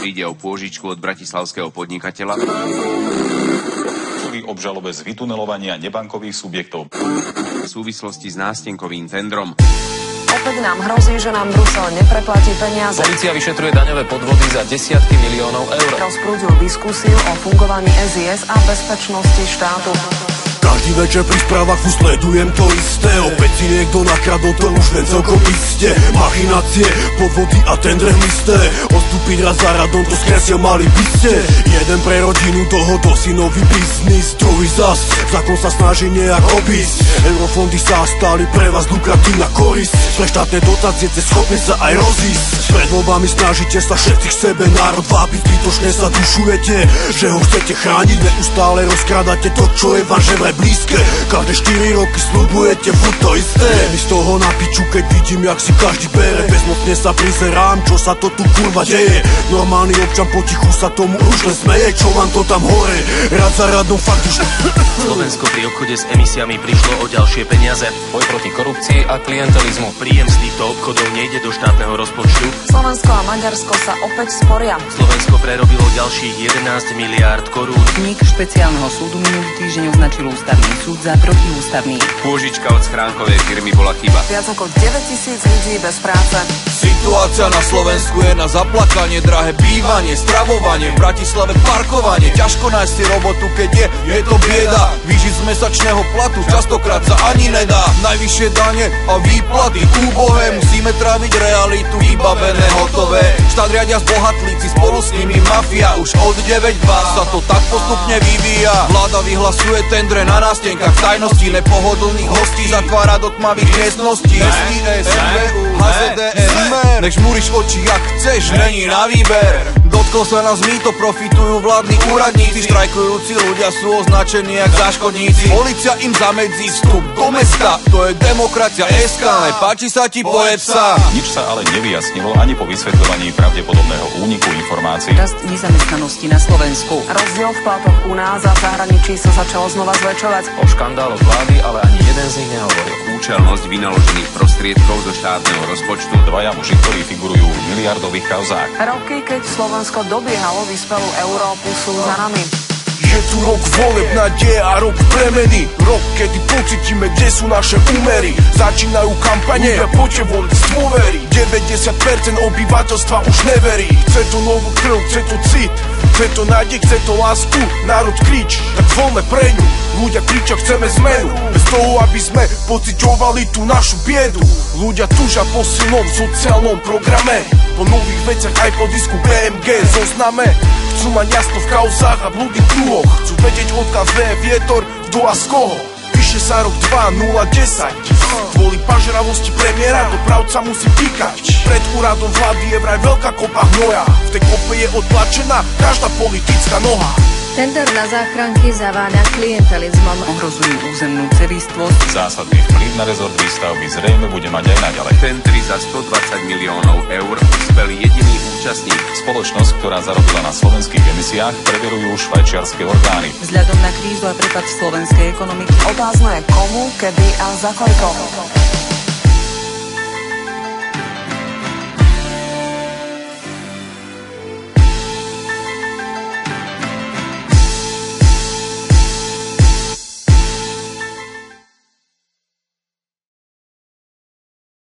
Ide o pôžičku od bratislavského podnikateľa v obžalobe z vytunelovania nebankových subjektov v súvislosti s nástenkovým tendrom. Opäť nám hrozí, že nám Brusel nepreplatí peniaze. Polícia vyšetruje daňové podvody za desiatky miliónov eur. Rozprúdil diskusiu o fungovaní SIS a bezpečnosti štátu. Každý večer pri správach sledujem to isté. Opäť si niekto nakradol, to už len celkom iste. Machinácie, podvody a tendre hlisté. Odstúpiť raz za radom, to skresia mali by ste. Jeden pre rodinu, toho si nový biznis. Druhý zas, zákon sa snaží nejak obísť. Eurofondy sa stali pre vás lukratívna korisť. Pre štátne dotácie ste schopní sa aj rozísť. Pred voľbami snažíte sa všetci k sebe národ vábiť. Zbytočne sa dušujete, že ho chcete chrániť. Neustále rozkrádate to, čo je vám žemre blízke. Každé 4 roky sľubujete furt to isté. Mi z toho na piču, keď vidím, jak si každý bere. Bezmocne sa prizerám, čo sa to tu kurva deje. Normálny občan potichu sa tomu už len smeje. Čo vám to tam hore? Rád za radom fakt už... Slovensko pri obchode s emisiami prišlo o ďalšie peniaze. Boj proti korupcii a klientelizmu. Príjem z týchto obchodov nejde do štátneho rozpočtu. Slovensko a Maďarsko sa opäť sporia. Slovensko prerobilo ďalších 11 miliárd korún. Vznik špeciálneho súdu minulý týždeň označil ústavný súd za protiústavný. Pôžička od schránkovej firmy bola chyba. Viac ako 9 000 ľudí bez práce. Situácia na Slovensku je na zaplakanie, drahé bývanie, stravovanie, v Bratislave parkovanie. Ťažko nájsť si robotu, keď je to bieda. Výžiť z mesačného platu častokrát sa ani nedá. Najvyššie dane a výplaty úbohé, musíme tráviť realitu, vybavené, hotové. Štát riadia zbohatlíci, spolu s nimi mafia. Už od 9.2 sa to tak postupne vyvíja. Vláda vyhlasuje tendre na nástenkách tajnosti, nepohodlných hostí zatvára do tmavých miestností. SIS, MVU, HZDR, nech žmúriš oči jak chceš, není na výber. Dotklo sa nás mýto, profitujú vládni úradníci. Štrajkujúci ľudia sú označení jak záškodníci. Polícia im zamedzí vstup do mesta. To je demokracia SK, nepáči sa ti, pojeb sa. Nič sa ale nevyjasnilo ani po vysvetľovaní pravdepodobného úniku informácií. Rast nezamestnanosti na Slovensku. Rozdiel v platoch u nás a v zahraničí sa začalo znova zväčšovať. O škandáloch vlády, ale ani jeden z nich nehovoril. Účelnosť vynaložených prostriedkov do štátneho rozpočtu. Dvaja muži, ktorí figurujú v miliardových kauzách. Roky, keď Slovensko dobiehalo vyspelú Európu, sú za nami. Je tu rok voleb, nádeje a rok premeny. Rok, kedy pocítime, kde sú naše úmery. Začínajú kampane, ľudia poďte voliť z dôvery. 90% obyvateľstva už neverí. Chce to novú krv, chce to cit, chce to nádej, chce to lásku. Národ krič, tak voľme pre ňu. Ľudia kričia, chceme zmenu. Bez toho, aby sme pociťovali tú našu biedu. Ľudia túžia po silnom sociálnom programe, po nových veciach aj po disku BMG zozname. Chcú mať jasno v kauzách a blúdnych kruhoch. Chcú vedieť, odkiaľ zveje vietor, kto a z koho. Píše sa rok 2010. Kvôli pažravosti premiéra dopravca musí píkať. Pred úradom vlády je vraj veľká kopa hnoja. V tej kope je odtlačená každá politická noha. Tender na záchranky zaváňa klientelizmom. Ohrozujú územnú celistvosť. Zásadný vplyv na rezort výstavby zrejme bude mať aj naďalej. Tendry za 120 miliónov eur uspel jediný účastník. Spoločnosť, ktorá zarobila na slovenských emisiách, preverujú švajčiarske orgány. Vzhľadom na krízu a prepad slovenskej ekonomiky. Otázne je komu, kedy a za koľko.